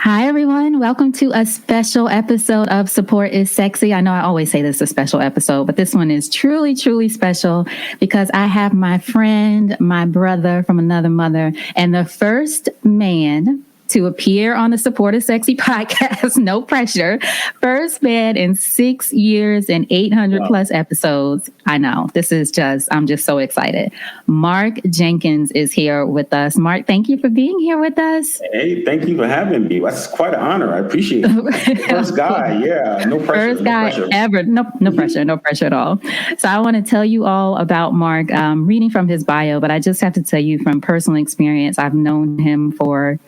Hi, everyone. Welcome to a special episode of Support is Sexy. I know I always say this is a special episode, but this one is truly, truly special because I have my friend, my brother from another mother, and the first man to appear on the Support is Sexy podcast. No pressure. First man in 6 years and 800 plus episodes. I know. I'm just so excited. Mark Jenkins is here with us. Mark, thank you for being here with us. Hey, thank you for having me. That's quite an honor. I appreciate it. First guy. Yeah. No pressure. First guy ever. No pressure. No pressure at all. So I want to tell you all about Mark, reading from his bio, but I just have to tell you from personal experience, I've known him for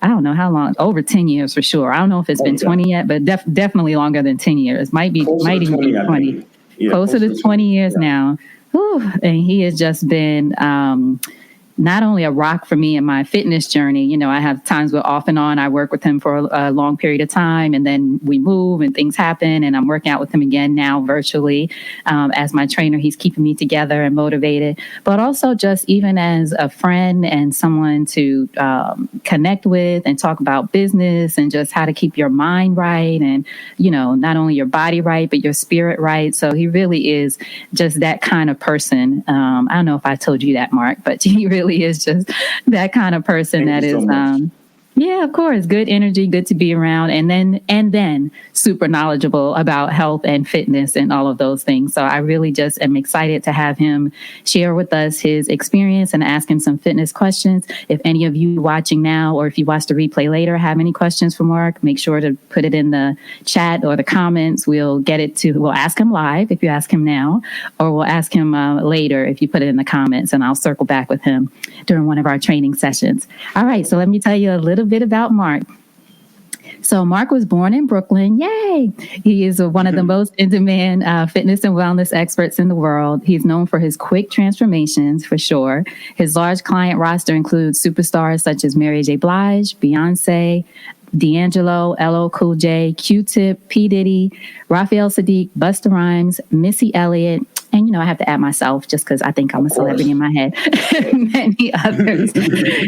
I don't know how long, over 10 years for sure. I don't know if it's been 20 yet, but definitely longer than 10 years. Might even be 20. Yeah, closer to 20 years now. Whew. And he has just been not only a rock for me in my fitness journey. You know, I have times where off and on I work with him for a long period of time, and then we move and things happen, and I'm working out with him again now virtually as my trainer. He's keeping me together and motivated, but also just even as a friend and someone to connect with and talk about business and just how to keep your mind right and, you know, not only your body right, but your spirit right. So he really is just that kind of person. I don't know if I told you that, Mark, but he really is just that kind of person. Thank that is yeah, of course. Good energy, good to be around. And then super knowledgeable about health and fitness and all of those things. So I really just am excited to have him share with us his experience and ask him some fitness questions. If any of you watching now, or if you watch the replay later, have any questions for Mark, make sure to put it in the chat or the comments. We'll ask him live if you ask him now, or we'll ask him later if you put it in the comments, and I'll circle back with him during one of our training sessions. All right. So let me tell you a little bit about Mark. So Mark was born in Brooklyn. Yay! He is one of the most in-demand fitness and wellness experts in the world. He's known for his quick transformations, for sure. His large client roster includes superstars such as Mary J. Blige, Beyonce, D'Angelo, LL Cool J, Q-Tip, P. Diddy, Raphael Sadiq, Busta Rhymes, Missy Elliott, and, you know, I have to add myself just because I think I'm a celebrity in my head. Many others.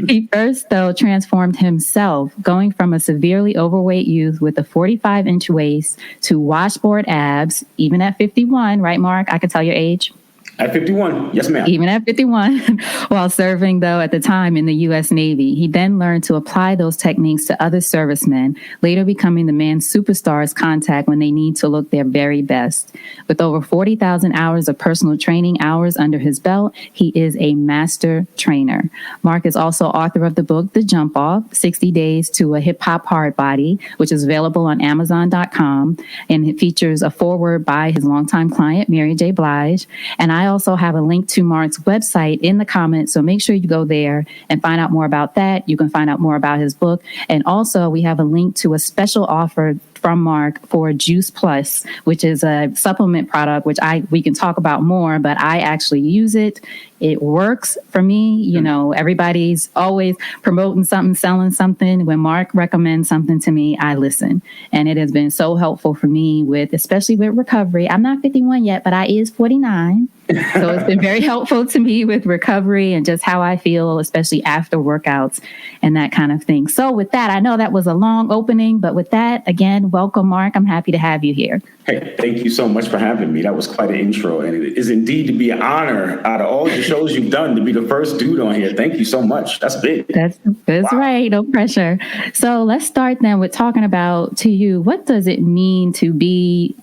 He first, though, transformed himself, going from a severely overweight youth with a 45-inch waist to washboard abs, even at 51, right, Mark? I can tell your age. At 51, yes, ma'am. Even at 51, while serving, though, at the time in the U.S. Navy. He then learned to apply those techniques to other servicemen, later becoming the man superstars contact when they need to look their very best. With over 40,000 hours of personal training hours under his belt, he is a master trainer. Mark is also author of the book, The Jumpoff, 60 Days to a Hip-Hop Hard Body, which is available on Amazon.com, and it features a foreword by his longtime client, Mary J. Blige. And I also have a link to Mark's website in the comments, so make sure you go there and find out more about that. You can find out more about his book. And also, we have a link to a special offer from Mark for Juice Plus, which is a supplement product, which we can talk about more, but I actually use it. It works for me. You know, everybody's always promoting something, selling something. When Mark recommends something to me, I listen. And it has been so helpful for me especially with recovery. I'm not 51 yet, but I is 49. So it's been very helpful to me with recovery and just how I feel, especially after workouts and that kind of thing. So with that, I know that was a long opening, but with that, again, welcome, Mark. I'm happy to have you here. Hey, thank you so much for having me. That was quite an intro, and it is indeed to be an honor out of all the shows you've done to be the first dude on here. Thank you so much. That's big. That's wow. Right. No pressure. So let's start then with talking about, to you, what does it mean to be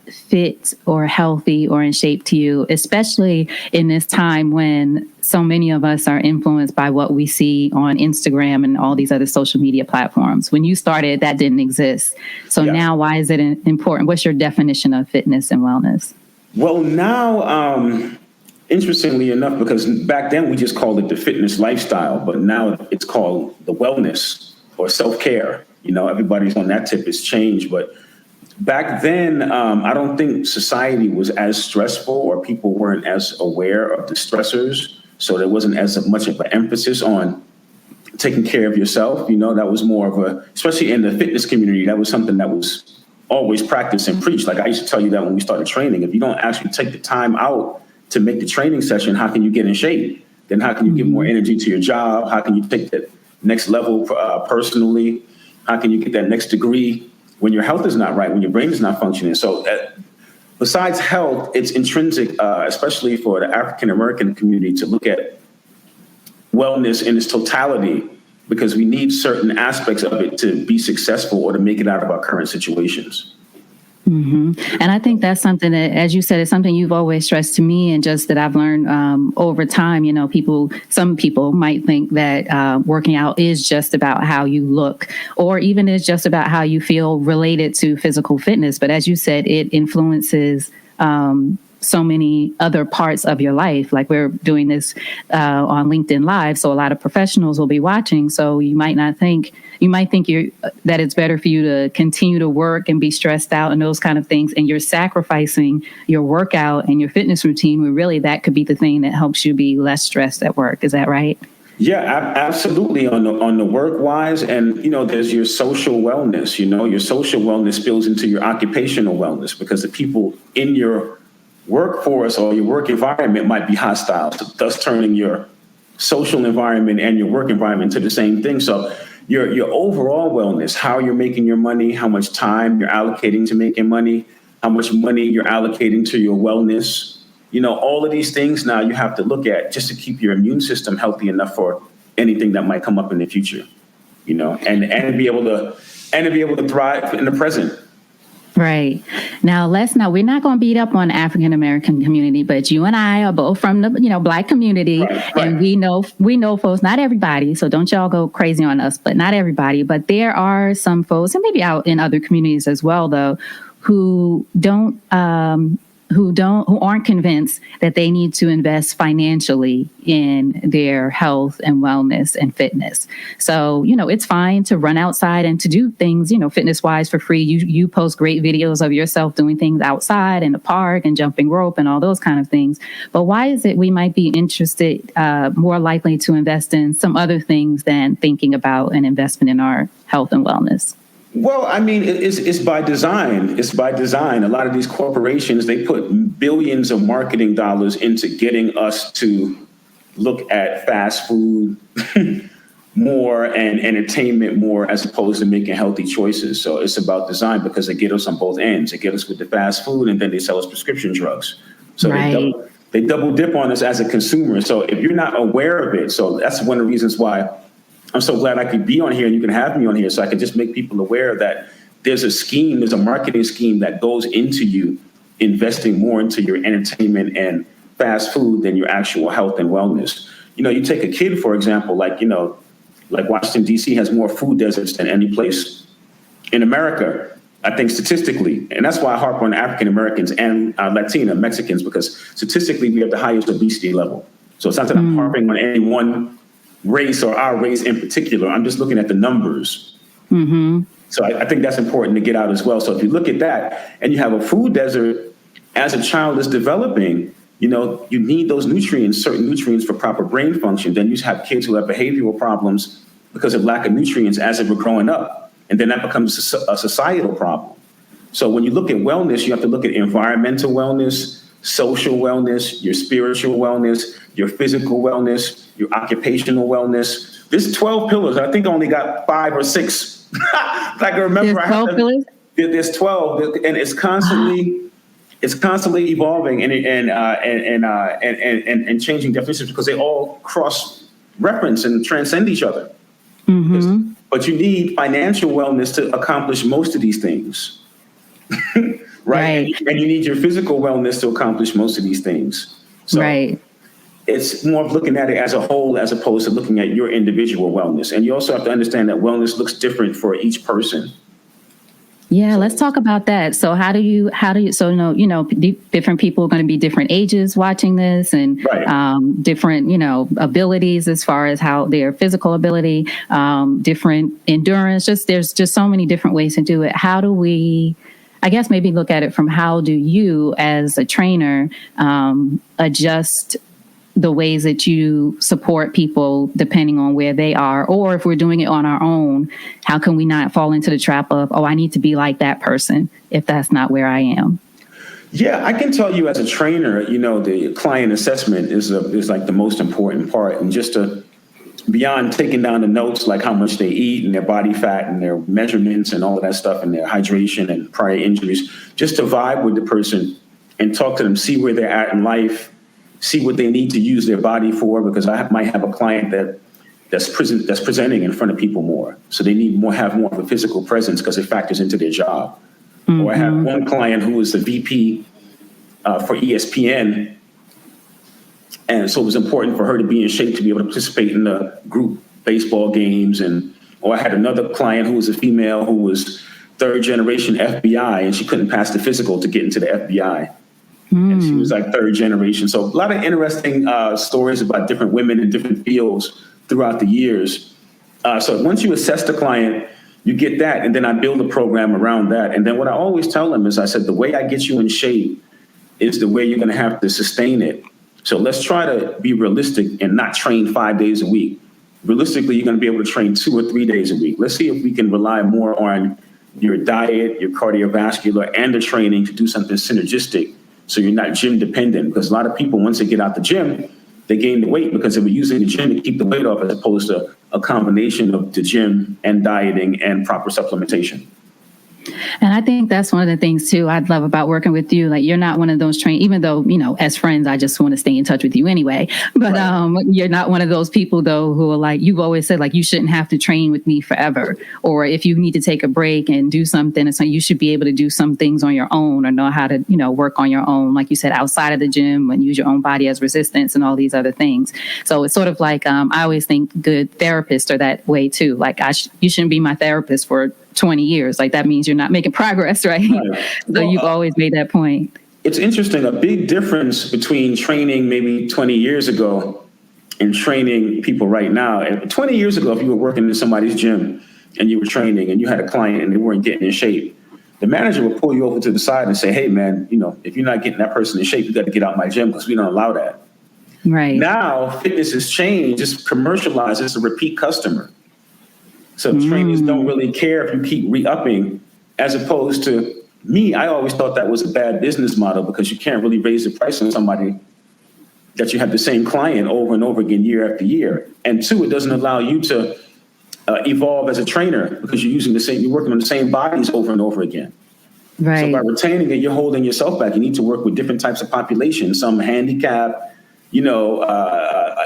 fit or healthy or in shape to you, especially in this time when so many of us are influenced by what we see on Instagram and all these other social media platforms. When you started, that didn't exist. So Now, why is it important? What's your definition of fitness and wellness? Well, now, interestingly enough, because back then we just called it the fitness lifestyle, but now it's called the wellness or self-care. You know, everybody's on that tip. It's changed, but back then, I don't think society was as stressful, or people weren't as aware of the stressors. So there wasn't as much of an emphasis on taking care of yourself. You know, that was more of especially in the fitness community, that was something that was always practiced and preached. Like I used to tell you that when we started training, if you don't actually take the time out to make the training session, how can you get in shape? Then how can you give more energy to your job? How can you take that next level personally? How can you get that next degree when your health is not right, when your brain is not functioning? So besides health, it's intrinsic, especially for the African American community, to look at wellness in its totality, because we need certain aspects of it to be successful or to make it out of our current situations. Mm-hmm. And I think that's something that, as you said, is something you've always stressed to me, and just that I've learned over time. You know, some people might think that working out is just about how you look, or even is just about how you feel related to physical fitness. But as you said, it influences so many other parts of your life. Like, we're doing this on LinkedIn Live, so a lot of professionals will be watching. So you might think that it's better for you to continue to work and be stressed out and those kind of things, and you're sacrificing your workout and your fitness routine, when really that could be the thing that helps you be less stressed at work. Is that right? Yeah, absolutely. On the work wise, and there's your social wellness. Your social wellness spills into your occupational wellness, because the people in your workforce or your work environment might be hostile, thus turning your social environment and your work environment to the same thing. So your overall wellness, how you're making your money, how much time you're allocating to making money, how much money you're allocating to your wellness, all of these things now you have to look at just to keep your immune system healthy enough for anything that might come up in the future, and be able to thrive in the present. Right. Now, we're not going to beat up on the African American community, but you and I are both from the, Black community. Right. And we know folks, not everybody. So don't y'all go crazy on us, but not everybody. But there are some folks, and maybe out in other communities as well, though, who aren't convinced that they need to invest financially in their health and wellness and fitness. So, it's fine to run outside and to do things, fitness wise for free. You post great videos of yourself doing things outside in the park and jumping rope and all those kind of things. But why is it we might be interested, more likely to invest in some other things than thinking about an investment in our health and wellness? Well, I mean, it's by design. It's by design. A lot of these corporations, they put billions of marketing dollars into getting us to look at fast food more and entertainment more, as opposed to making healthy choices. So it's about design, because they get us on both ends. They get us with the fast food, and then they sell us prescription drugs. So right. They double dip on us as a consumer. So if you're not aware of it, so that's one of the reasons why I'm so glad I could be on here and you can have me on here, so I can just make people aware that there's a marketing scheme that goes into you investing more into your entertainment and fast food than your actual health and wellness. You take a kid, for example, like Washington, D.C. has more food deserts than any place in America, I think, statistically. And that's why I harp on African Americans and Latina Mexicans, because statistically we have the highest obesity level. So it's not that I'm harping on any one race or our race in particular. I'm just looking at the numbers. Mm-hmm. So I think that's important to get out as well. So if you look at that and you have a food desert as a child is developing, you need those nutrients, certain nutrients for proper brain function. Then you have kids who have behavioral problems because of lack of nutrients as they were growing up. And then that becomes a societal problem. So when you look at wellness, you have to look at environmental wellness, social wellness, your spiritual wellness, your physical wellness, your occupational wellness. There's 12 pillars. I think I only got 5 or 6. I can remember. There's 12, and it's constantly evolving and changing definitions, because they all cross reference and transcend each other. Mm-hmm. But you need financial wellness to accomplish most of these things. Right. And you need your physical wellness to accomplish most of these things. So right. It's more of looking at it as a whole, as opposed to looking at your individual wellness. And you also have to understand that wellness looks different for each person. Yeah, let's talk about that. So different people are going to be different ages watching this, and right. Different, abilities as far as how their physical ability, different endurance, there's just so many different ways to do it. How do we, I guess, maybe look at it from how do you as a trainer adjust the ways that you support people depending on where they are, or if we're doing it on our own, how can we not fall into the trap of, I need to be like that person if that's not where I am? Yeah, I can tell you as a trainer, the client assessment is like the most important part. And just to beyond taking down the notes, like how much they eat and their body fat and their measurements and all of that stuff and their hydration and prior injuries, just to vibe with the person and talk to them, see where they're at in life, see what they need to use their body for, because might have a client that's presenting in front of people more. So they have more of a physical presence because it factors into their job. Mm-hmm. Or I have one client who is the VP for ESPN. And so it was important for her to be in shape to be able to participate in the group baseball games. Or I had another client who was a female who was third generation FBI, and she couldn't pass the physical to get into the FBI. And she was like third generation. So a lot of interesting stories about different women in different fields throughout the years. So once you assess the client, you get that, and then I build a program around that. And then what I always tell them is, I said, the way I get you in shape is the way you're going to have to sustain it. So let's try to be realistic and not train 5 days a week. Realistically, you're going to be able to train 2 or 3 days a week. Let's see if we can rely more on your diet, your cardiovascular, and the training to do something synergistic so you're not gym dependent. Because a lot of people, once they get out the gym, they gain the weight because they were using the gym to keep the weight off, as opposed to a combination of the gym and dieting and proper supplementation. And I think that's one of the things, too, I'd love about working with you. Like, you're not one of those even though, as friends, I just want to stay in touch with you anyway. But right. You're not one of those people, though, who are like, you've always said, like, you shouldn't have to train with me forever. Or if you need to take a break and do something, it's like you should be able to do some things on your own or know how to, work on your own, like you said, outside of the gym and use your own body as resistance and all these other things. So it's sort of like I always think good therapists are that way, too. Like, you shouldn't be my therapist for 20 years. Like, that means you're not making progress, right? So you've always made that point. It's interesting. A big difference between training maybe 20 years ago and training people right now. And 20 years ago, if you were working in somebody's gym and you were training and you had a client and they weren't getting in shape, the manager would pull you over to the side and say, hey, man, if you're not getting that person in shape, you got to get out of my gym because we don't allow that. Right. Now, fitness has changed. It's commercialized. It's a repeat customer. So trainers don't really care if you keep re-upping, as opposed to me. I always thought that was a bad business model because you can't really raise the price on somebody that you have the same client over and over again, year after year. And 2, it doesn't allow you to evolve as a trainer because you're working on the same bodies over and over again. Right. So by retaining it, you're holding yourself back. You need to work with different types of populations, some handicapped,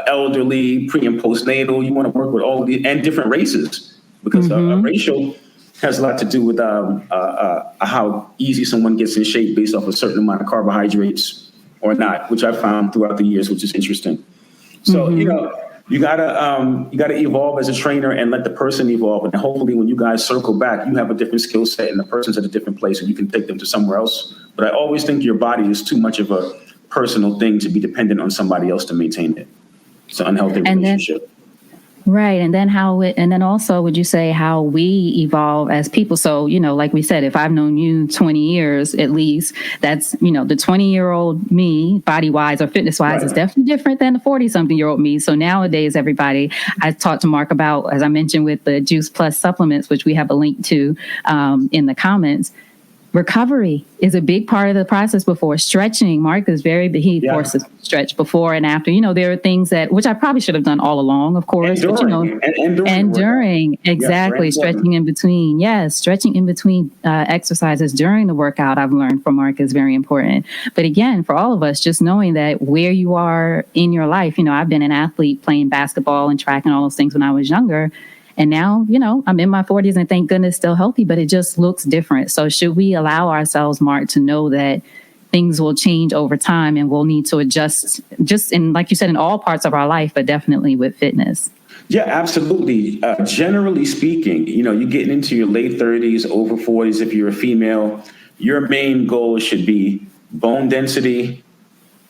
elderly, pre and postnatal. You want to work with all these and different races. Because racial has a lot to do with how easy someone gets in shape based off a certain amount of carbohydrates or not, which I've found throughout the years, which is interesting. So, you gotta evolve as a trainer and let the person evolve. And hopefully when you guys circle back, you have a different skill set and the person's at a different place and you can take them to somewhere else. But I always think your body is too much of a personal thing to be dependent on somebody else to maintain it. It's an unhealthy relationship. Right. And then also, would you say how we evolve as people? So, like we said, if I've known you 20 years, at least, that's, the 20-year-old me, body wise or fitness wise, is definitely different than the 40-something-year-old me. So nowadays, everybody, I talked to Mark about, as I mentioned, with the Juice Plus supplements, which we have a link to in the comments. Recovery is a big part of the process before stretching. Mark is he forces stretch before and after. There are things which I probably should have done all along, of course. And during, exactly, stretching in between. Yes, stretching in between exercises during the workout, I've learned from Mark, is very important. But again, for all of us, just knowing that where you are in your life, I've been an athlete playing basketball and track and all those things when I was younger. And now, I'm in my 40s and thank goodness still healthy, but it just looks different. So should we allow ourselves, Mark, to know that things will change over time and we'll need to adjust just in, like you said, in all parts of our life, but definitely with fitness? Yeah, absolutely. Generally speaking, you're getting into your late 30s, over 40s. If you're a female, your main goal should be bone density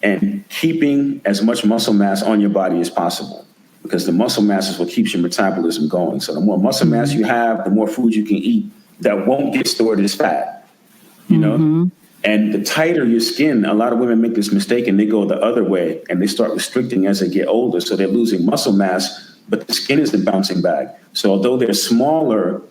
and keeping as much muscle mass on your body as possible. Because the muscle mass is what keeps your metabolism going. So the more muscle mass you have, the more food you can eat that won't get stored as fat, And the tighter your skin, a lot of women make this mistake and they go the other way and they start restricting as they get older. So they're losing muscle mass, but the skin isn't bouncing back. So although they're smaller,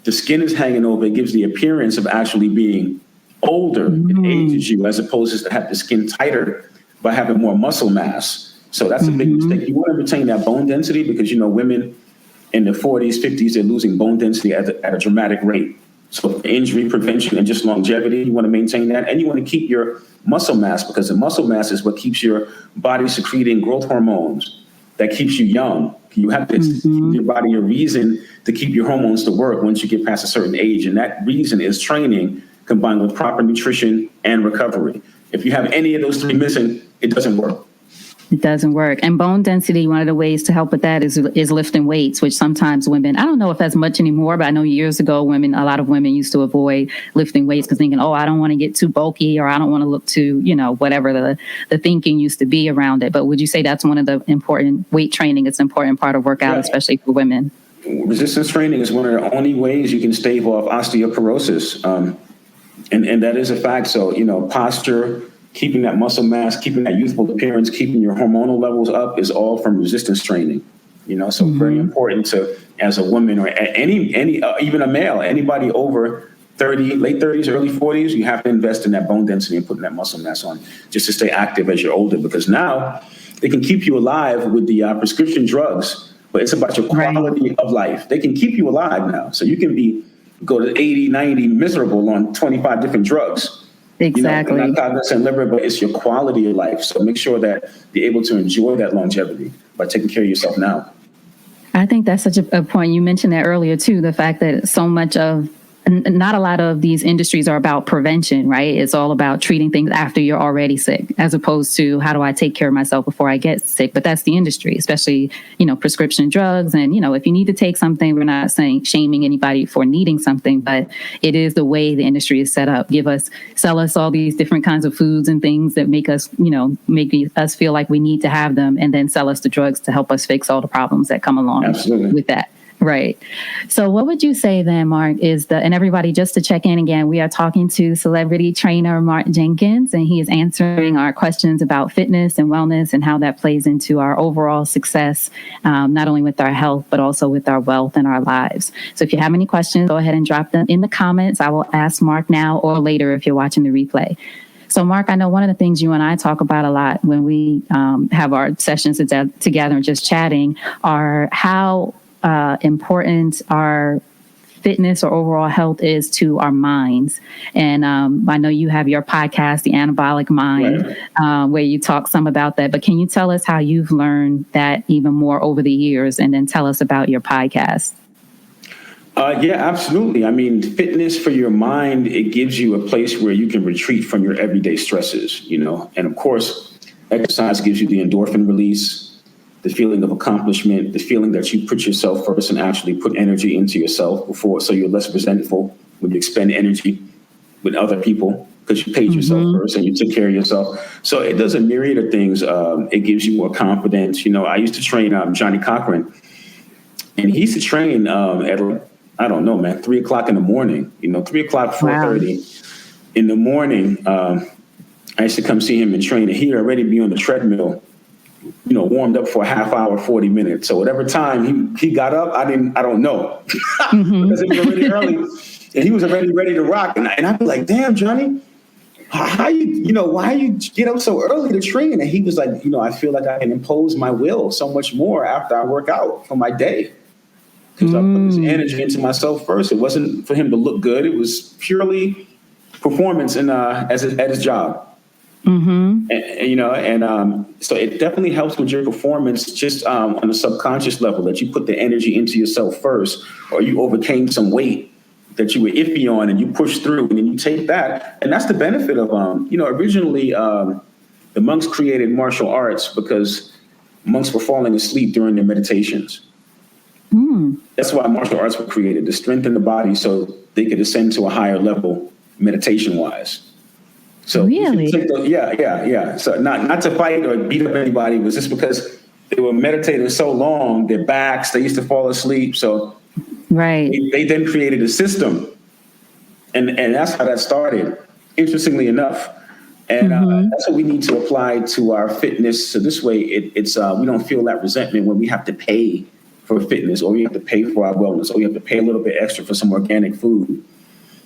the skin is hanging over. It gives the appearance of actually being older. It ages you, as opposed to have the skin tighter by having more muscle mass. So that's a big mistake. You want to retain that bone density because, women in the 40s, 50s, they're losing bone density at a dramatic rate. So for injury prevention and just longevity, you want to maintain that. And you want to keep your muscle mass because the muscle mass is what keeps your body secreting growth hormones that keeps you young. You have to give your body a reason to keep your hormones to work once you get past a certain age. And that reason is training combined with proper nutrition and recovery. If you have any of those three missing, it doesn't work. It doesn't work. And bone density, one of the ways to help with that is lifting weights, which sometimes women, I don't know if that's much anymore, but I know years ago, a lot of women used to avoid lifting weights because thinking, I don't want to get too bulky or I don't want to look too, whatever the thinking used to be around it. But would you say that's one of the important weight training? It's an important part of workout, especially for women. Resistance training is one of the only ways you can stave off osteoporosis. And that is a fact. So, posture, keeping that muscle mass, keeping that youthful appearance, keeping your hormonal levels up is all from resistance training. So very important to, as a woman or any even a male, anybody over 30, late 30s, early 40s, you have to invest in that bone density and putting that muscle mass on just to stay active as you're older, because now they can keep you alive with the prescription drugs, but it's about your quality of life. They can keep you alive now. So you can go to 80, 90 miserable on 25 different drugs. Exactly. Not cognizant liver, but it's your quality of life. So make sure that you're able to enjoy that longevity by taking care of yourself now. I think that's such a point. You mentioned that earlier, too, the fact that not a lot of these industries are about prevention, right? It's all about treating things after you're already sick, as opposed to how do I take care of myself before I get sick? But that's the industry, especially, prescription drugs. And, if you need to take something, we're not shaming anybody for needing something, but it is the way the industry is set up. Sell us all these different kinds of foods and things that make us, make us feel like we need to have them, and then sell us the drugs to help us fix all the problems that come along with that. Right. So what would you say then, Mark, and everybody, just to check in again, we are talking to celebrity trainer Mark Jenkins, and he is answering our questions about fitness and wellness and how that plays into our overall success, not only with our health, but also with our wealth and our lives. So if you have any questions, go ahead and drop them in the comments. I will ask Mark now or later if you're watching the replay. So, Mark, I know one of the things you and I talk about a lot when we have our sessions together and just chatting are how important our fitness or overall health is to our minds. And I know you have your podcast, The Anabolic Mind, where you talk some about that. But can you tell us how you've learned that even more over the years, and then tell us about your podcast? Yeah, absolutely. I mean, fitness for your mind, it gives you a place where you can retreat from your everyday stresses, and of course, exercise gives you the endorphin release, the feeling of accomplishment, the feeling that you put yourself first and actually put energy into yourself before, so you're less resentful when you expend energy with other people because you paid yourself first and you took care of yourself. So it does a myriad of things. It gives you more confidence. I used to train Johnny Cochran, and he used to train at, I don't know, man, 3 o'clock in the morning, 3 o'clock, 4:30 in the morning. I used to come see him and train, and he'd already be on the treadmill, warmed up for a half hour, 40 minutes. So whatever time he got up, I don't know, because it was already early and he was already ready to rock. And I'd be like, damn, Johnny, why you get up so early to train? And he was like, I feel like I can impose my will so much more after I work out for my day, because I put this energy into myself first. It wasn't for him to look good. It was purely performance and at his job. So it definitely helps with your performance just on a subconscious level, that you put the energy into yourself first, or you overcame some weight that you were iffy on and you push through, and then you take that. And that's the benefit of, originally the monks created martial arts because monks were falling asleep during their meditations. That's why martial arts were created, to strengthen the body so they could ascend to a higher level meditation-wise. So really? Yeah. So not to fight or beat up anybody, it was just because they were meditating so long, their backs, they used to fall asleep. So they then created a system. And that's how that started, interestingly enough. And that's what we need to apply to our fitness. So this way it's we don't feel that resentment when we have to pay for fitness, or we have to pay for our wellness, or we have to pay a little bit extra for some organic food.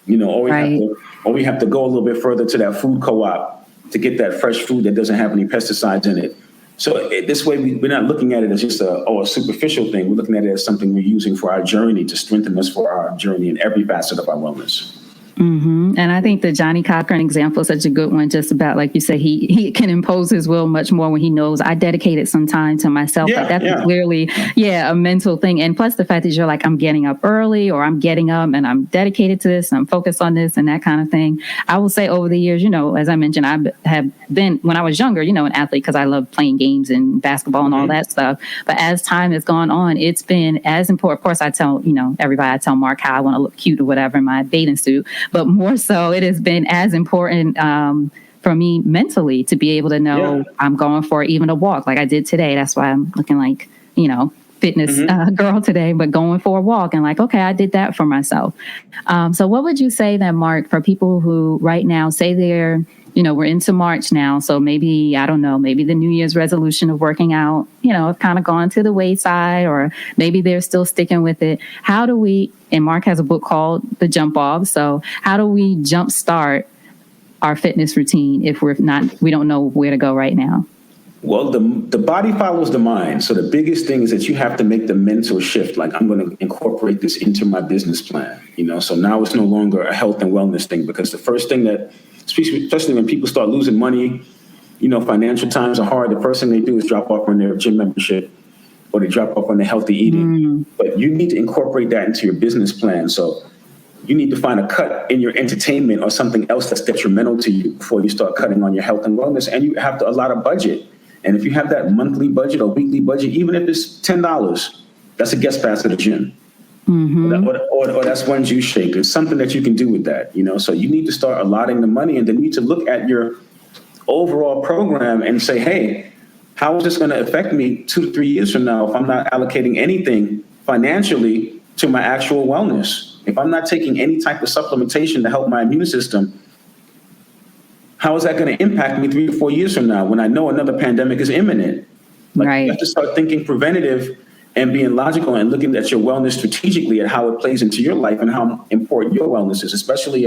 Or we have to go a little bit further to that food co-op to get that fresh food that doesn't have any pesticides in it. So this way, we're not looking at it as just a superficial thing. We're looking at it as something we're using for our journey to strengthen us for our journey in every facet of our wellness. Mm-hmm. And I think the Johnny Cochran example is such a good one, just about, like you say, he can impose his will much more when he knows I dedicated some time to myself. Yeah, like that's yeah. clearly, a mental thing. And plus the fact that you're like, I'm getting up early, or I'm getting up and I'm dedicated to this and I'm focused on this and that kind of thing. I will say over the years, as I mentioned, I have been, when I was younger, an athlete because I love playing games and basketball and all that stuff. But as time has gone on, it's been as important. Of course, I tell, everybody, I tell Mark how I want to look cute or whatever in my bathing suit. But more so, it has been as important for me mentally to be able to know I'm going for even a walk like I did today. That's why I'm looking like, fitness girl today, but going for a walk and like, okay, I did that for myself. So what would you say then, Mark, for people who right now say they're, we're into March now. So maybe, I don't know, maybe the New Year's resolution of working out, have kind of gone to the wayside, or maybe they're still sticking with it. How do we, and Mark has a book called The Jumpoff. So how do we jumpstart our fitness routine if we don't know where to go right now? Well, the body follows the mind. So the biggest thing is that you have to make the mental shift. Like, I'm going to incorporate this into my business plan. So now it's no longer a health and wellness thing, because the first thing that, especially when people start losing money, financial times are hard. The first thing they do is drop off on their gym membership, or they drop off on their healthy eating. But you need to incorporate that into your business plan. So you need to find a cut in your entertainment or something else that's detrimental to you before you start cutting on your health and wellness. And you have to allot a budget. And if you have that monthly budget or weekly budget, even if it's $10, that's a guest pass to the gym. Or that's one juice shake. It's something that you can do with that, So you need to start allotting the money, and then you need to look at your overall program and say, hey, how is this going to affect me 2 to 3 years from now if I'm not allocating anything financially to my actual wellness? If I'm not taking any type of supplementation to help my immune system, how is that going to impact me 3 to 4 years from now when I know another pandemic is imminent? You have to start thinking preventative and being logical and looking at your wellness strategically at how it plays into your life and how important your wellness is, especially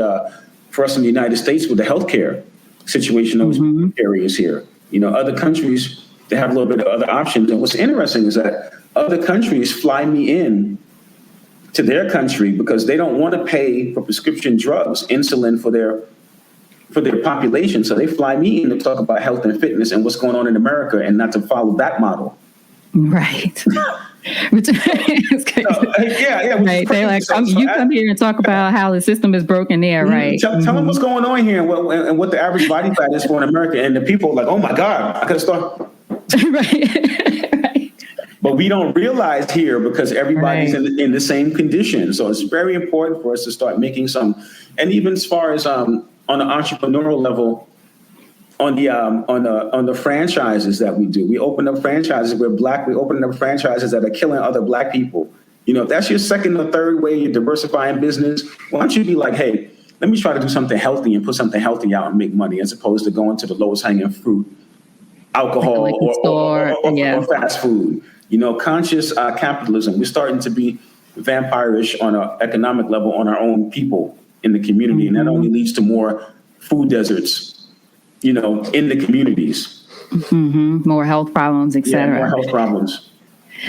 for us in the United States with the healthcare situation, those areas here. Other countries, they have a little bit of other options. And what's interesting is that other countries fly me in to their country because they don't want to pay for prescription drugs, insulin for their population. So they fly me in to talk about health and fitness and what's going on in America, and not to follow that model. Right. Which is crazy. Right. They're like, you come here and talk about how the system is broken there, right? Tell them what's going on here and what the average body fat is for in America. And the people are like, oh my God, I could start. Right. But we don't realize here because everybody's in the same condition. So it's very important for us to start making some, and even as far as on an entrepreneurial level, on the franchises that we do. We open up franchises. We're Black. We open up franchises that are killing other Black people. If that's your second or third way you're diversifying business, why don't you be like, hey, let me try to do something healthy and put something healthy out and make money, as opposed to going to the lowest hanging fruit, alcohol or fast food. Conscious capitalism. We're starting to be vampirish on an economic level on our own people in the community, and that only leads to more food deserts. In the communities. More health problems, et cetera. More health problems.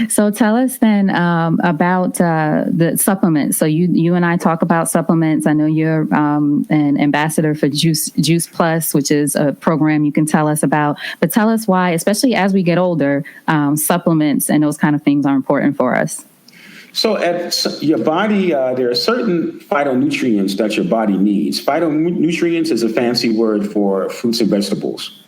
So tell us then about the supplements. So you and I talk about supplements. I know you're an ambassador for Juice Plus, which is a program you can tell us about. But tell us why, especially as we get older, supplements and those kind of things are important for us. So at your body, there are certain phytonutrients that your body needs. Phytonutrients is a fancy word for fruits and vegetables,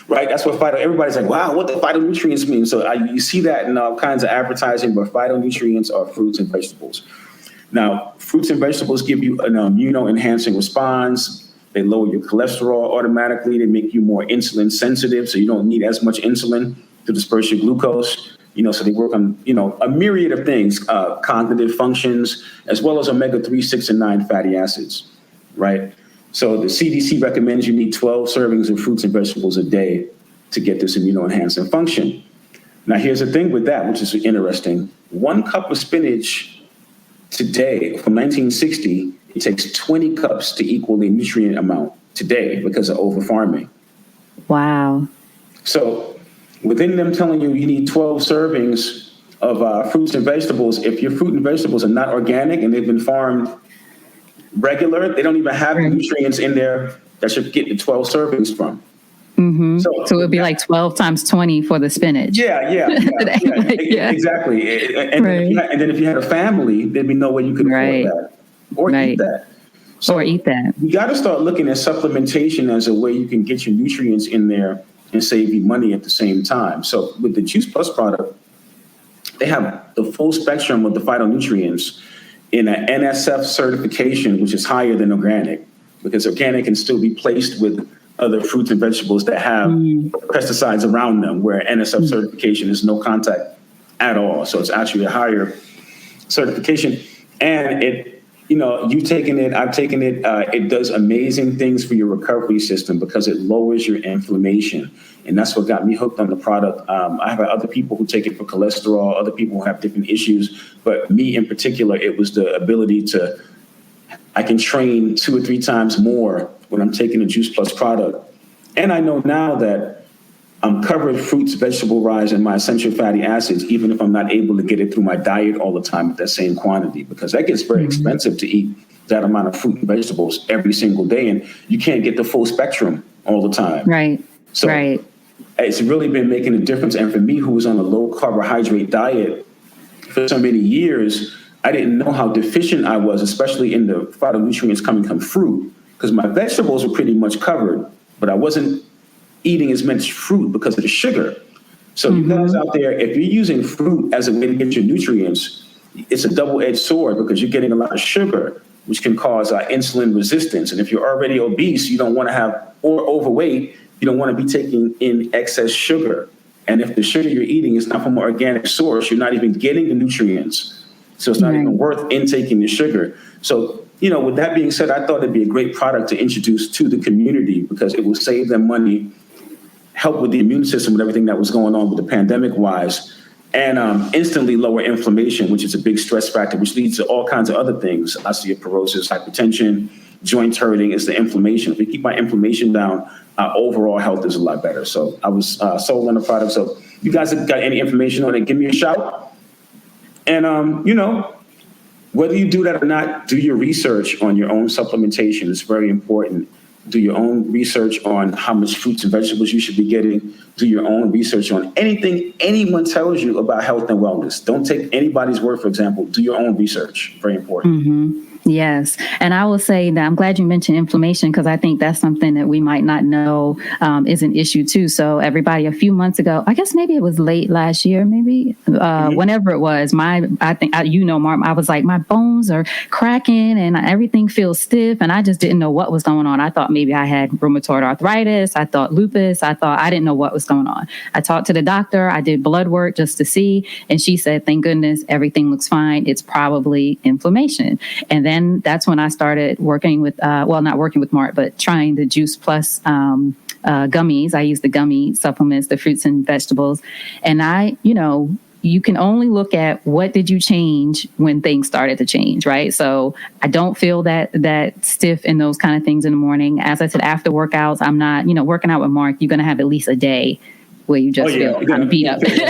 right? That's what everybody's like, wow, what do phytonutrients mean? So you see that in all kinds of advertising, but phytonutrients are fruits and vegetables. Now, fruits and vegetables give you an immuno-enhancing response. They lower your cholesterol automatically. They make you more insulin sensitive, so you don't need as much insulin to disperse your glucose. So they work on, a myriad of things, cognitive functions, as well as omega-3, 6, and 9 fatty acids, right? So the CDC recommends you need 12 servings of fruits and vegetables a day to get this immuno-enhancing function. Now, here's the thing with that, which is interesting. 1 cup of spinach today, from 1960, it takes 20 cups to equal the nutrient amount today because of over-farming. Wow. So within them telling you you need 12 servings of fruits and vegetables, if your fruit and vegetables are not organic and they've been farmed regular, they don't even have the nutrients in there that should get the 12 servings from. Mm-hmm. So it would be like 12 times 20 for the spinach. Yeah. Exactly. And then if you had a family, there'd be no way you could afford that or eat that. So you got to start looking at supplementation as a way you can get your nutrients in there and save you money at the same time. So with the Juice Plus product, they have the full spectrum of the phytonutrients in an NSF certification, which is higher than organic, because organic can still be placed with other fruits and vegetables that have pesticides around them, where NSF certification is no contact at all. So it's actually a higher certification. And you've taken it, I've taken it. It does amazing things for your recovery system because it lowers your inflammation. And that's what got me hooked on the product. I have other people who take it for cholesterol, other people who have different issues. But me in particular, it was the ability I can train 2 or 3 times more when I'm taking a Juice Plus product. And I know now that I'm covered fruits, vegetable rise, and my essential fatty acids, even if I'm not able to get it through my diet all the time at that same quantity, because that gets very expensive to eat that amount of fruit and vegetables every single day. And you can't get the full spectrum all the time. Right. So it's really been making a difference. And for me, who was on a low carbohydrate diet for so many years, I didn't know how deficient I was, especially in the phytonutrients coming from fruit, because my vegetables were pretty much covered, but I wasn't eating as much fruit because of the sugar. So you guys out there, if you're using fruit as a way to get your nutrients, it's a double-edged sword because you're getting a lot of sugar, which can cause insulin resistance. And if you're already obese, you don't want to have, or overweight, you don't want to be taking in excess sugar. And if the sugar you're eating is not from an organic source, you're not even getting the nutrients. So it's not even worth intaking the sugar. So, with that being said, I thought it'd be a great product to introduce to the community because it will save them money, help with the immune system with everything that was going on with the pandemic wise, and instantly lower inflammation, which is a big stress factor, which leads to all kinds of other things, osteoporosis, hypertension, joints hurting. It's the inflammation. If we keep my inflammation down, our overall health is a lot better. So I was sold on the product. So if you guys have got any information on it, give me a shout. And, whether you do that or not, do your research on your own supplementation. It's very important. Do your own research on how much fruits and vegetables you should be getting. Do your own research on anything anyone tells you about health and wellness. Don't take anybody's word, for example. Do your own research. Very important. Yes. And I will say that I'm glad you mentioned inflammation because I think that's something that we might not know is an issue too. So everybody a few months ago, I guess maybe it was late last year, maybe whenever it was, Mark, I was like, my bones are cracking and everything feels stiff. And I just didn't know what was going on. I thought maybe I had rheumatoid arthritis. I thought lupus. I didn't know what was going on. I talked to the doctor. I did blood work just to see. And she said, thank goodness, everything looks fine. It's probably inflammation. And then that's when I started working with, not working with Mark, but trying the Juice Plus gummies. I use the gummy supplements, the fruits and vegetables. And you can only look at what did you change when things started to change, right? So I don't feel that stiff and those kind of things in the morning. As I said, after workouts, I'm not, working out with Mark, you're going to have at least a day where you just feel kind of beat up. Let's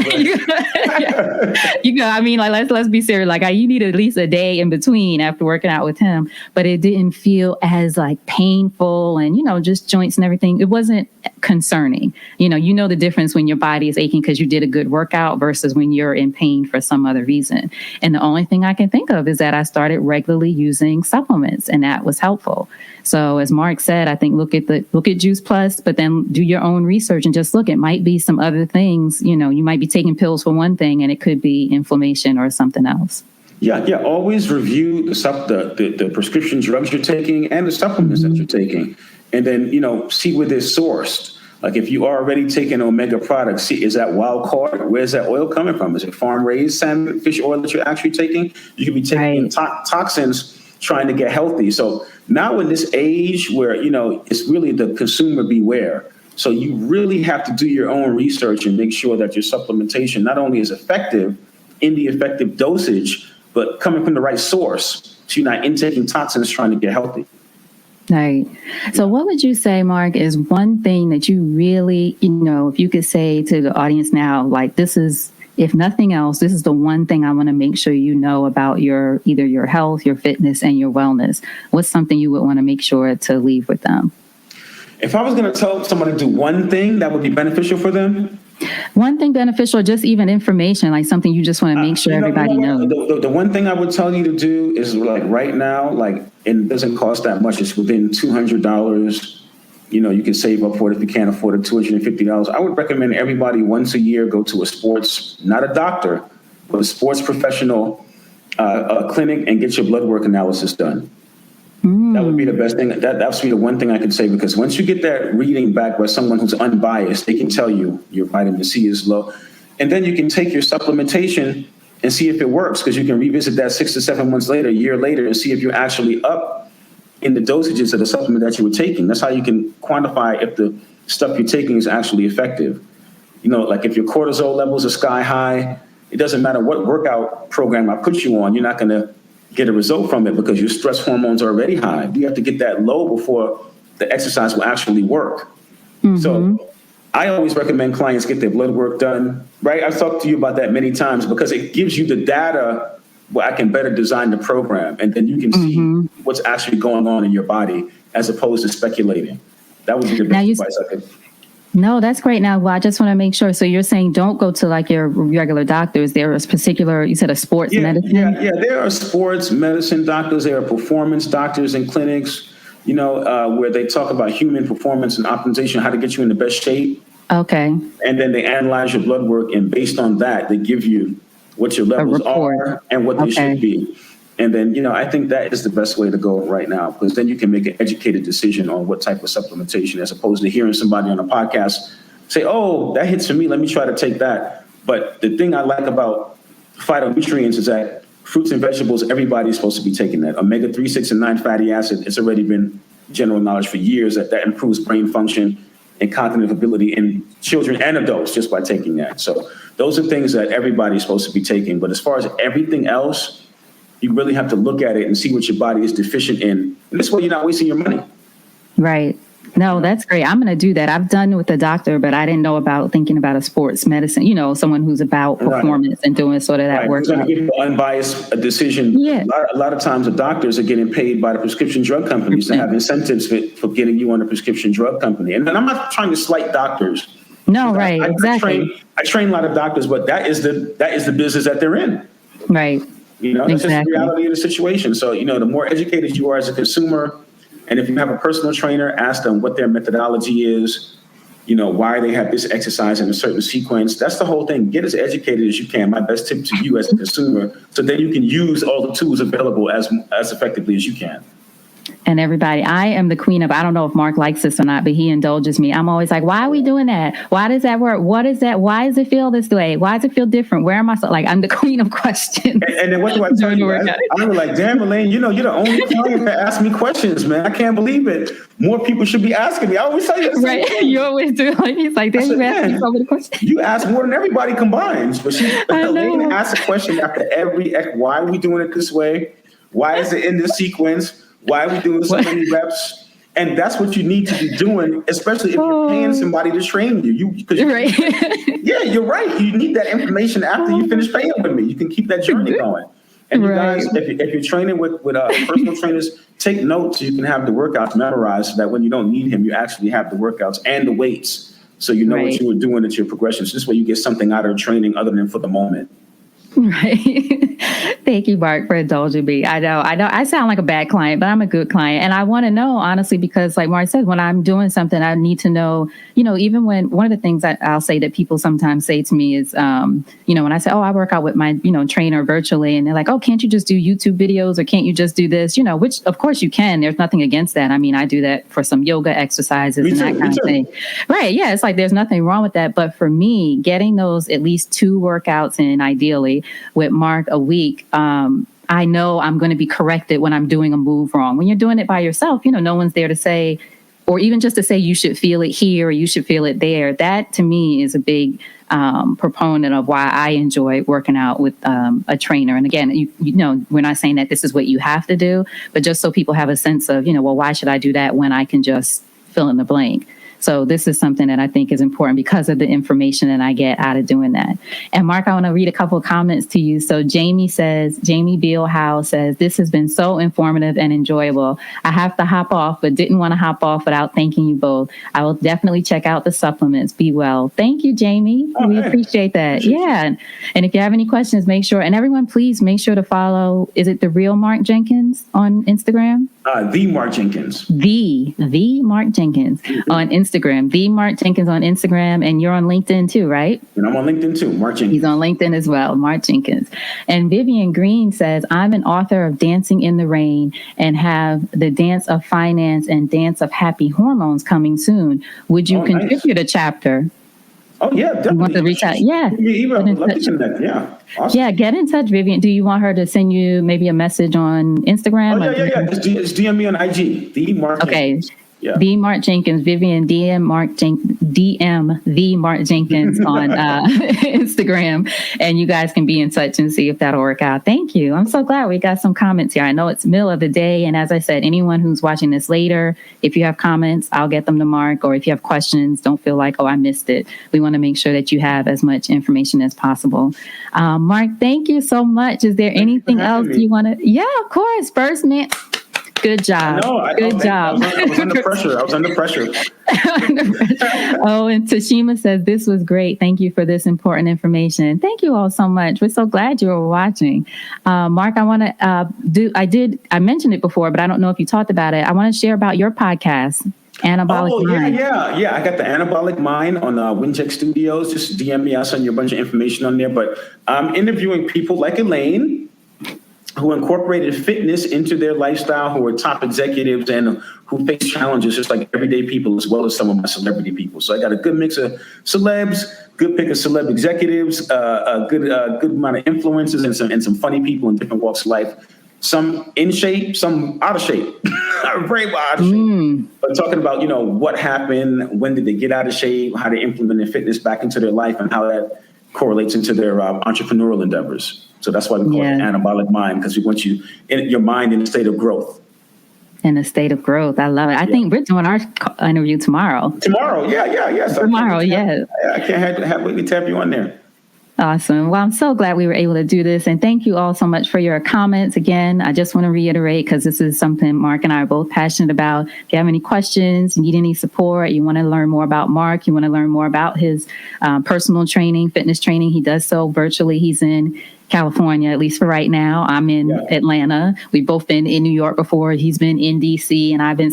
be serious. You need at least a day in between after working out with him, but it didn't feel as painful and, just joints and everything. It wasn't concerning. The difference when your body is aching because you did a good workout versus when you're in pain for some other reason. And the only thing I can think of is that I started regularly using supplements and that was helpful. So as Mark said, I think look at Juice Plus, but then do your own research and just look. It might be some other things. You might be taking pills for one thing and it could be inflammation or something else. Yeah. Always review the prescription drugs you're taking and the supplements that you're taking. And then, see where they're sourced. If you are already taking omega products, see, is that wild caught? Where's that oil coming from? Is it farm-raised salmon, fish oil that you're actually taking? You could be taking toxins trying to get healthy. So now in this age where, it's really the consumer beware. So you really have to do your own research and make sure that your supplementation not only is effective in the effective dosage, but coming from the right source. So you're not intaking toxins trying to get healthy. Right. So what would you say, Mark, is one thing that you really, if you could say to the audience now, like this is, if nothing else, this is the one thing I want to make sure you know about either your health, your fitness, and your wellness. What's something you would want to make sure to leave with them? If I was going to tell somebody to do one thing that would be beneficial for them, one thing beneficial, just even information, like something you just want to make sure everybody knows. The one thing I would tell you to do is like right now, like, and it doesn't cost that much. It's within $200. You can save up for it if you can't afford it, $250. I would recommend everybody once a year go to a sports, not a doctor, but a sports professional clinic and get your blood work analysis done. That would be the best thing. That would be the one thing I could say, because once you get that reading back by someone who's unbiased, they can tell you your vitamin C is low. And then you can take your supplementation and see if it works, because you can revisit that 6 to 7 months later, a year later, and see if you're actually up in the dosages of the supplement that you were taking. That's how you can quantify if the stuff you're taking is actually effective. Like if your cortisol levels are sky high, it doesn't matter what workout program I put you on, you're not going to get a result from it because your stress hormones are already high. You have to get that low before the exercise will actually work. Mm-hmm. So I always recommend clients get their blood work done, right? I've talked to you about that many times because it gives you the data where I can better design the program, and then you can see what's actually going on in your body as opposed to speculating. That would be the best advice I could. No, that's great. Now, well, I just want to make sure. So you're saying don't go to like your regular doctors. There is particular, you said a sports medicine? Yeah. There are sports medicine doctors. There are performance doctors in clinics, where they talk about human performance and optimization, how to get you in the best shape. Okay. And then they analyze your blood work. And based on that, they give you what your levels are and what they should be. And then, I think that is the best way to go right now, because then you can make an educated decision on what type of supplementation, as opposed to hearing somebody on a podcast say, oh, that hits for me, let me try to take that. But the thing I like about phytonutrients is that fruits and vegetables, everybody's supposed to be taking that. Omega-3, 6, and 9 fatty acid, it's already been general knowledge for years that improves brain function and cognitive ability in children and adults just by taking that. So those are things that everybody's supposed to be taking. But as far as everything else, you really have to look at it and see what your body is deficient in. And this way you're not wasting your money. Right. No, that's great. I'm going to do that. I've done it with a doctor, but I didn't know about thinking about a sports medicine, someone who's about performance and doing sort of that work. It's going to give you an unbiased decision. Yeah. A lot of times the doctors are getting paid by the prescription drug companies to have incentives for getting you on a prescription drug company. And I'm not trying to slight doctors. No, right. Exactly. I train a lot of doctors, but that is the business that they're in. Right. That's just the reality of the situation. So, the more educated you are as a consumer, and if you have a personal trainer, ask them what their methodology is, why they have this exercise in a certain sequence. That's the whole thing. Get as educated as you can. My best tip to you as a consumer, so that you can use all the tools available as effectively as you can. And everybody, I am the queen of, I don't know if Mark likes this or not, but he indulges me. I'm always like, why are we doing that? Why does that work? What is that? Why does it feel this way? Why does it feel different? Where am I? Like, I'm the queen of questions. And then what do I tell you? I'm like, damn, Elaine, you're the only client that asks me questions, man. I can't believe it. More people should be asking me. I always tell you this. Right. You always do. Like, he's like, damn, you ask me so many questions. You ask more than everybody combined. But Elaine asks a question after every, why are we doing it this way? Why is it in this sequence? Why are we doing so many reps? And that's what you need to be doing, especially if you're paying somebody to train you. Right. Yeah, you're right. You need that information after you finish paying with me. You can keep that journey going. And you guys, if you're training with personal trainers, take notes so you can have the workouts memorized, so that when you don't need him, you actually have the workouts and the weights, so you know what you were doing at your progression. So this way you get something out of training other than for the moment. Right. Thank you, Mark, for indulging me. I know I sound like a bad client, but I'm a good client. And I want to know, honestly, because like Mark said, when I'm doing something, I need to know, even when one of the things that I'll say that people sometimes say to me is, when I say, I work out with my, trainer virtually, and they're like, oh, can't you just do YouTube videos, or can't you just do this? Which of course you can. There's nothing against that. I mean, I do that for some yoga exercises and that kind of thing. Right. Yeah. It's like, there's nothing wrong with that. But for me, getting those at least 2 workouts in, ideally with Mark a week, I know I'm going to be corrected when I'm doing a move wrong. When you're doing it by yourself, no one's there to say, or even just to say you should feel it here or you should feel it there, that to me is a big proponent of why I enjoy working out with a trainer. And again, you know, we're not saying that this is what you have to do, but just so people have a sense of, you know, well, why should I do that when I can just fill in the blank? So this is something that I think is important because of the information that I get out of doing that. And Mark, I want to read a couple of comments to you. So Jamie Beal Howe says, this has been so informative and enjoyable. I have to hop off, but didn't want to hop off without thanking you both. I will definitely check out the supplements. Be well. Thank you, Jamie. We appreciate that. Yeah. And if you have any questions, make sure, and everyone, please make sure to follow, is it The Real Mark Jenkins on Instagram? The Mark Jenkins. The Mark Jenkins on Instagram. The Mark Jenkins on Instagram. And you're on LinkedIn too, right? And I'm on LinkedIn too, Mark Jenkins. He's on LinkedIn as well, Mark Jenkins. And Vivian Green says, I'm an author of Dancing in the Rain and have the Dance of Finance and Dance of Happy Hormones coming soon. Would you contribute a chapter? Oh, yeah, definitely. You want to reach out? Yeah. Yeah. Awesome. Yeah, get in touch, Vivian. Do you want her to send you maybe a message on Instagram? Oh, yeah. Just DM me on IG. The Mark Jenkins. Yeah. The Mark Jenkins, Vivian, DM the Mark Jenkins on Instagram, and you guys can be in touch and see if that'll work out. Thank you. I'm so glad we got some comments here. I know it's middle of the day, and as I said, anyone who's watching this later, if you have comments, I'll get them to Mark, or if you have questions, don't feel like, oh, I missed it. We want to make sure that you have as much information as possible. Mark, thank you so much. Is there anything else you want to? Yeah, of course. First, man. Good job. Good job. I was under pressure. Oh, and Tashima says, this was great. Thank you for this important information. Thank you all so much. We're so glad you were watching. Mark, I want to I mentioned it before, but I don't know if you talked about it. I want to share about your podcast, Anabolic Mind. Yeah. I got the Anabolic Mind on Wincheck Studios. Just DM me. I'll send you a bunch of information on there. But I'm interviewing people like Elaine, who incorporated fitness into their lifestyle, who are top executives and who face challenges just like everyday people, as well as some of my celebrity people. So I got a good mix of celebs, good pick of celeb executives, a good amount of influencers, and some funny people in different walks of life. Some in shape, some out of shape, very out of shape. But talking about, you know, what happened, when did they get out of shape, how they implemented fitness back into their life, and how that correlates into their entrepreneurial endeavors. So that's why we call it Anabolic Mind, because we want you in your mind in a state of growth. In a state of growth. I love it. I think we're doing our interview tomorrow. Tomorrow. Yeah. Tomorrow. Yeah. I can't wait to have you on there. Awesome. Well, I'm so glad we were able to do this. And thank you all so much for your comments. Again, I just want to reiterate, because this is something Mark and I are both passionate about. If you have any questions, need any support, you want to learn more about Mark, you want to learn more about his personal training, fitness training, he does so virtually. He's in California, at least for right now. I'm in Atlanta. We've both been in New York before. He's been in DC, and I've been.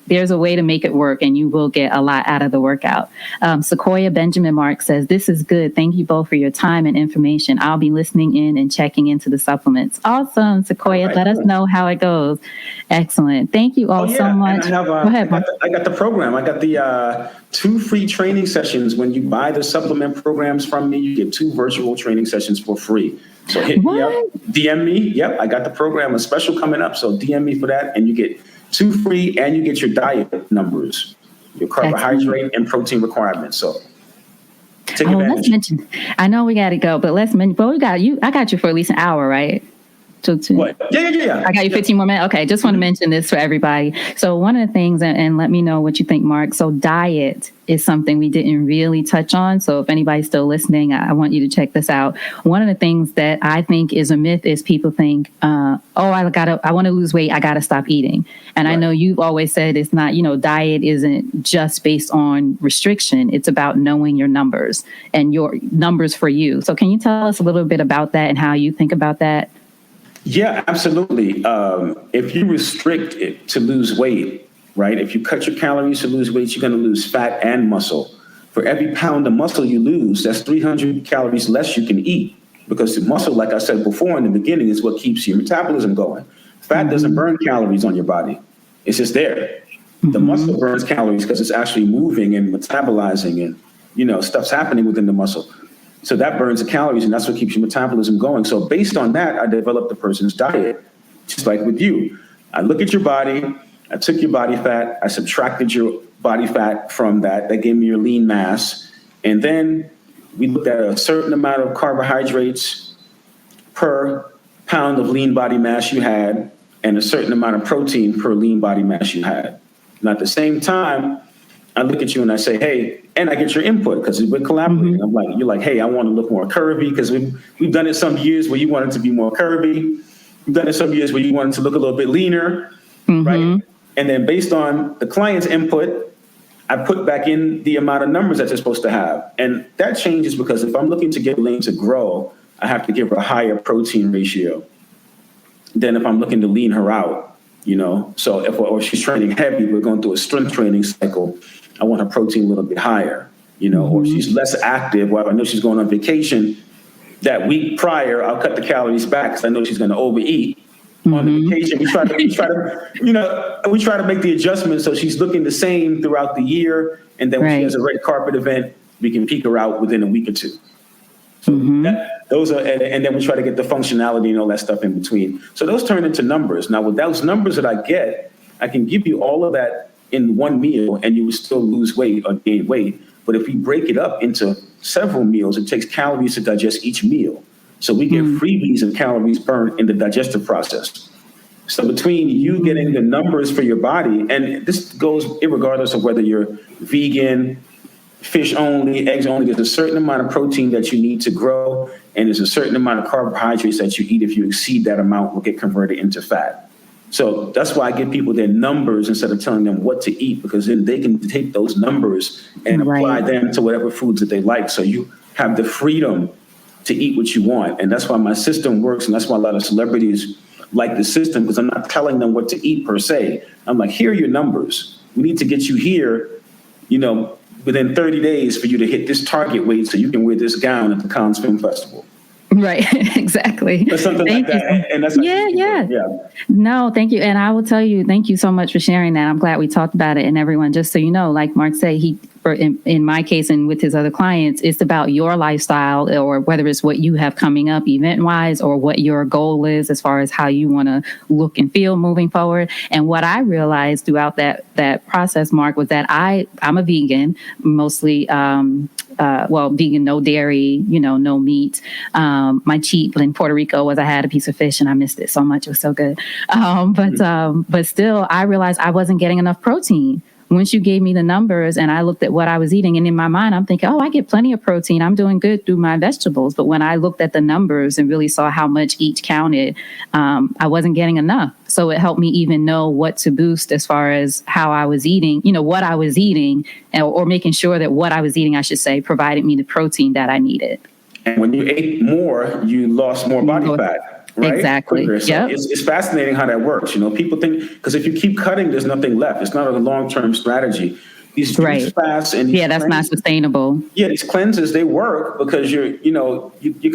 There's a way to make it work, and you will get a lot out of the workout. Sequoia Benjamin Mark says, this is good. Thank you both for your time and information. I'll be listening in and checking into the supplements. Awesome, Sequoia. Let us know how it goes. Excellent. Thank you all so much. Go ahead, Mark. I got the program. I got the 2 free training sessions. When you buy the supplement programs from me, you get 2 virtual training sessions for free. So hit me up, DM me. Yep, I got the program, a special coming up. So DM me for that, and you get 2 free, and you get your diet numbers, your carbohydrate and protein requirements. So take advantage. Let's mention. I know we got to go, but let's mention. But we got you. I got you for at least an hour, right? What? Yeah. I got you 15 more minutes. Okay, just want to mention this for everybody. So one of the things, and let me know what you think, Mark. So diet is something we didn't really touch on. So if anybody's still listening, I want you to check this out. One of the things that I think is a myth is people think, I want to lose weight, I got to stop eating. And I know you've always said it's not, diet isn't just based on restriction. It's about knowing your numbers and your numbers for you. So can you tell us a little bit about that and how you think about that? Yeah, absolutely. If you restrict it to lose weight, right? If you cut your calories to lose weight, you're going to lose fat and muscle. For every pound of muscle you lose, that's 300 calories less you can eat, because the muscle, like I said before in the beginning, is what keeps your metabolism going. Fat doesn't burn calories on your body. It's just there. The muscle burns calories because it's actually moving and metabolizing, and, stuff's happening within the muscle. So that burns the calories, and that's what keeps your metabolism going. So based on that, I developed the person's diet, just like with you. I look at your body, I took your body fat, I subtracted your body fat from that. That gave me your lean mass. And then we looked at a certain amount of carbohydrates per pound of lean body mass you had, and a certain amount of protein per lean body mass you had. And at the same time, I look at you and I say, hey, and I get your input because we're collaborating. I'm like, you're like, hey, I want to look more curvy because we've done it some years where you wanted to be more curvy. We've done it some years where you wanted to look a little bit leaner, right? And then based on the client's input, I put back in the amount of numbers that you're supposed to have. And that changes because if I'm looking to get lean to grow, I have to give her a higher protein ratio than if I'm looking to lean her out, you know? So if she's training heavy, we're going through a strength training cycle, I want her protein a little bit higher, you know, or she's less active. Well, I know she's going on vacation that week prior, I'll cut the calories back because I know she's going to overeat. On the vacation, we try to make the adjustments so she's looking the same throughout the year, and then when she has a red carpet event, we can peak her out within a week or two. So those are, and then we try to get the functionality and all that stuff in between. So those turn into numbers. Now, with those numbers that I get, I can give you all of that in one meal, and you will still lose weight or gain weight. But if we break it up into several meals, it takes calories to digest each meal. So we get freebies of calories burned in the digestive process. So between you getting the numbers for your body, and this goes irregardless of whether you're vegan, fish only, eggs only, there's a certain amount of protein that you need to grow, and there's a certain amount of carbohydrates that you eat. If you exceed that amount, will get converted into fat. So that's why I give people their numbers instead of telling them what to eat, because then they can take those numbers and apply them to whatever foods that they like. So you have the freedom to eat what you want. And that's why my system works. And that's why a lot of celebrities like the system, because I'm not telling them what to eat per se. I'm like, here are your numbers. We need to get you here, you know, within 30 days for you to hit this target weight so you can wear this gown at the Cannes Film Festival. Right, exactly. Or something Thank like that. And that's yeah. No, thank you. And I will tell you, thank you so much for sharing that. I'm glad we talked about it. And everyone, just so you know, like Mark said, in my case and with his other clients, it's about your lifestyle, or whether it's what you have coming up event wise, or what your goal is as far as how you want to look and feel moving forward. And what I realized throughout that process, Mark, was that I'm a vegan, mostly, vegan, no dairy, no meat. My cheat in Puerto Rico was I had a piece of fish and I missed it so much. It was so good. But still, I realized I wasn't getting enough protein. Once you gave me the numbers and I looked at what I was eating, and in my mind, I'm thinking, I get plenty of protein. I'm doing good through my vegetables. But when I looked at the numbers and really saw how much each counted, I wasn't getting enough. So it helped me even know what to boost as far as how I was eating, what I was eating, or making sure that what I was eating, I should say, provided me the protein that I needed. And when you ate more, you lost more body fat. Right? Exactly. So it's fascinating how that works. People think, because if you keep cutting, there's nothing left. It's not a long-term strategy. These juice fasts and that's not sustainable. Yeah, these cleanses, they work because you're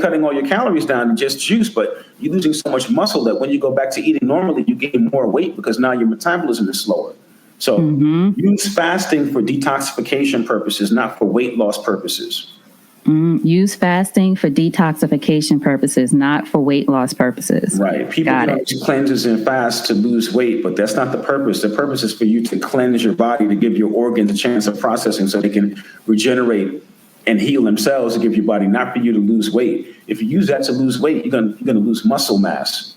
cutting all your calories down to just juice, but you're losing so much muscle that when you go back to eating normally, you gain more weight because now your metabolism is slower. So use fasting for detoxification purposes, not for weight loss purposes. Use fasting for detoxification purposes, not for weight loss purposes. Right. People use cleanses and fasts to lose weight, but that's not the purpose. The purpose is for you to cleanse your body, to give your organs a chance of processing so they can regenerate and heal themselves, to give your body, not for you to lose weight. If you use that to lose weight, you're going to lose muscle mass.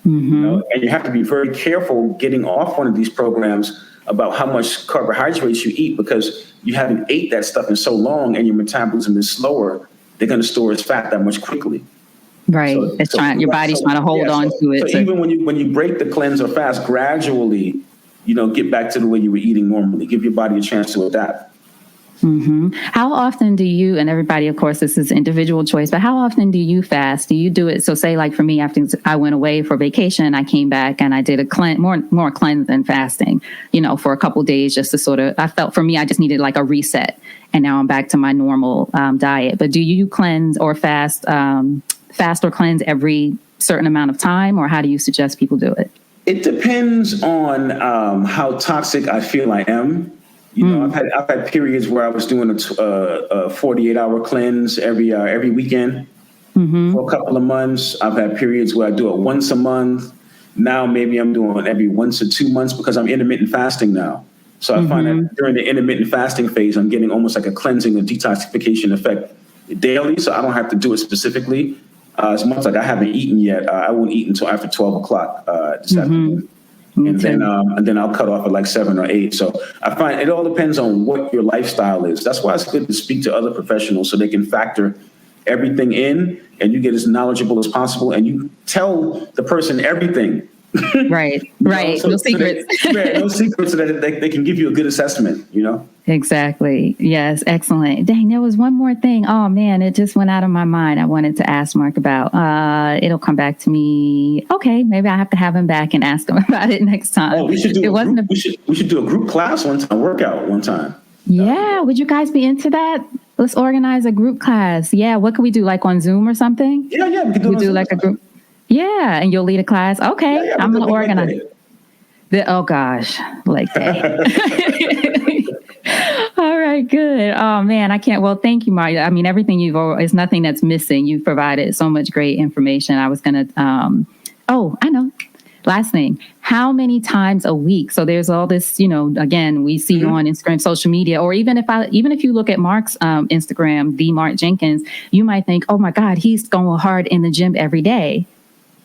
And you have to be very careful getting off one of these programs about how much carbohydrates you eat, because you haven't ate that stuff in so long and your metabolism is slower. They're going to store as fat that much quickly. Right. Your body's trying to hold on to it. So even when you break the cleanse or fast, gradually, get back to the way you were eating normally. Give your body a chance to adapt. How often do you, and everybody, of course, this is individual choice, but how often do you fast? Do you do it? So say like for me, after I went away for vacation, I came back and I did a more cleanse than fasting, for a couple of days, just to sort of, I felt for me, I just needed like a reset, and now I'm back to my normal diet. But do you cleanse or fast or cleanse every certain amount of time, or how do you suggest people do it? It depends on how toxic I feel I am. I've had periods where I was doing a 48-hour cleanse every weekend for a couple of months. I've had periods where I do it once a month. Now maybe I'm doing every 1 to 2 months because I'm intermittent fasting now. So I find that during the intermittent fasting phase, I'm getting almost like a cleansing or detoxification effect daily. So I don't have to do it specifically. As much like I haven't eaten yet. I won't eat until after 12 o'clock this afternoon. And then I'll cut off at like 7 or 8. So I find it all depends on what your lifestyle is. That's why it's good to speak to other professionals so they can factor everything in and you get as knowledgeable as possible and you tell the person everything. Right. No secrets. No secrets so that they can give you a good assessment, Exactly. Yes. Excellent. Dang, there was one more thing. Oh man, it just went out of my mind. I wanted to ask Mark about, it'll come back to me. Okay. Maybe I have to have him back and ask him about it next time. Oh, we should do we should do a group class one time, workout one time. Yeah. Would you guys be into that? Let's organize a group class. Yeah. What can we do? Like on Zoom or something? Yeah. We can do like a group. Yeah, and you'll lead a class. Okay, I'm gonna organize. Oh gosh, like that. All right, good. Oh man, I can't. Well, thank you, Mario. I mean, everything it's nothing that's missing. You've provided so much great information. I was gonna. Oh, I know. Last thing, how many times a week? So there's all this, again, we see you on Instagram, social media, or even if you look at Mark's Instagram, the Mark Jenkins, you might think, oh my God, he's going hard in the gym every day.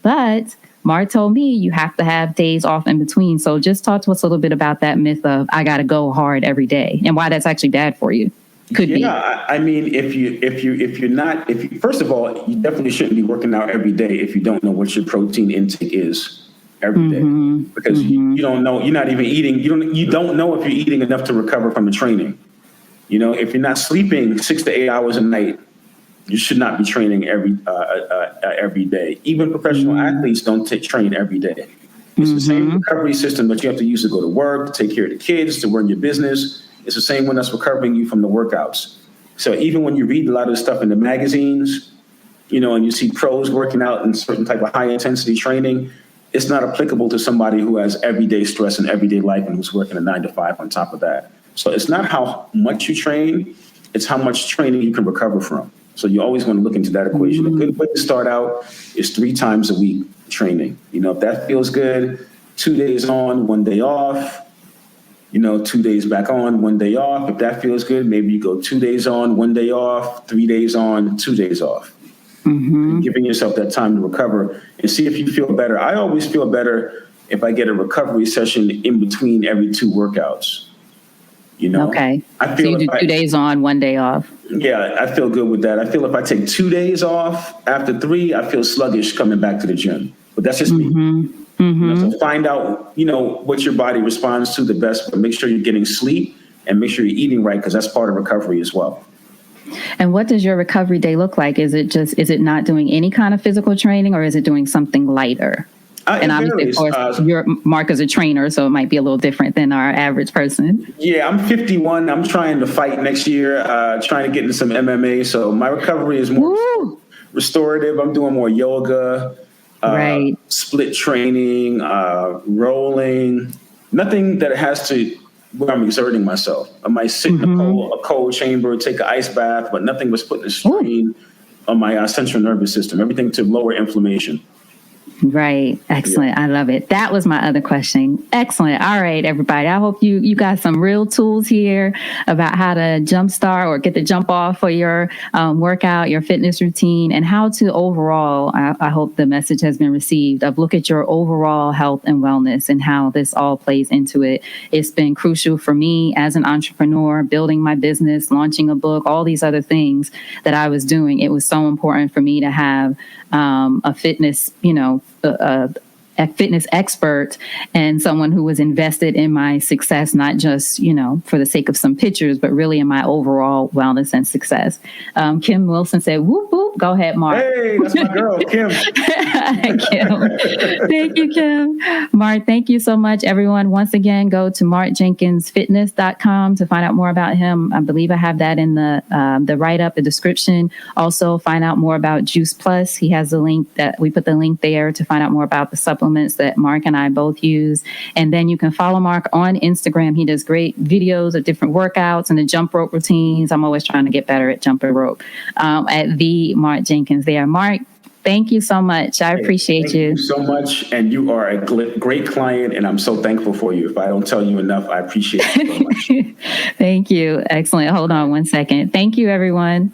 But Mark told me you have to have days off in between. So just talk to us a little bit about that myth of I got to go hard every day and why that's actually bad for you. Could be. Yeah, I mean, first of all, you definitely shouldn't be working out every day if you don't know what your protein intake is every day, because you don't know. You're not even eating. You don't know if you're eating enough to recover from the training. If you're not sleeping 6 to 8 hours a night, you should not be training every day. Even professional athletes don't train every day. It's the same recovery system that you have to use to go to work, to take care of the kids, to run your business. It's the same one that's recovering you from the workouts. So even when you read a lot of the stuff in the magazines, and you see pros working out in certain type of high intensity training, it's not applicable to somebody who has everyday stress in everyday life and who's working a 9 to 5 on top of that. So it's not how much you train, it's how much training you can recover from. So you always want to look into that equation. A good way to start out is 3 times a week training. If that feels good, 2 days on, 1 day off, 2 days back on, 1 day off. If that feels good, maybe you go 2 days on, 1 day off, 3 days on, 2 days off. Giving yourself that time to recover and see if you feel better. I always feel better if I get a recovery session in between every 2 workouts. Okay. I feel so you do 2 days on, 1 day off. Yeah, I feel good with that. I feel if I take 2 days off after 3, I feel sluggish coming back to the gym. But that's just me. So find out, what your body responds to the best, but make sure you're getting sleep and make sure you're eating right, because that's part of recovery as well. And what does your recovery day look like? Is it not doing any kind of physical training, or is it doing something lighter? And obviously, of course, Mark is a trainer, so it might be a little different than our average person. Yeah, I'm 51. I'm trying to fight next year, trying to get into some MMA. So my recovery is more restorative. I'm doing more yoga, split training, rolling, nothing that has to where I'm exerting myself. I might sit in a cold chamber, take an ice bath, but nothing was putting a strain on my central nervous system. Everything to lower inflammation. Right. Excellent. Yeah. I love it. That was my other question. Excellent. All right, everybody. I hope you got some real tools here about how to jumpstart or get the jump off for your workout, your fitness routine, and how to overall, I hope the message has been received, of look at your overall health and wellness and how this all plays into it. It's been crucial for me as an entrepreneur, building my business, launching a book, all these other things that I was doing. It was so important for me to have a fitness, a fitness expert and someone who was invested in my success, not just, for the sake of some pictures, but really in my overall wellness and success. Kim Wilson said, whoop, whoop. Go ahead, Mark. Hey, that's my girl, Kim. Kim. Thank you, Kim. Mark, thank you so much, everyone. Once again, go to markjenkinsfitness.com to find out more about him. I believe I have that in the write-up, the description. Also, find out more about Juice Plus. He has the link that we put the link there to find out more about the supplements that Mark and I both use. And then you can follow Mark on Instagram. He does great videos of different workouts and the jump rope routines. I'm always trying to get better at jumping rope at the Mark Jenkins there. Mark, Thank you so much. I appreciate Thank you. you so much. And you are a great client, and I'm so thankful for you. If I don't tell you enough, I appreciate you so much. Thank you. Excellent. Hold on one second. Thank you, everyone.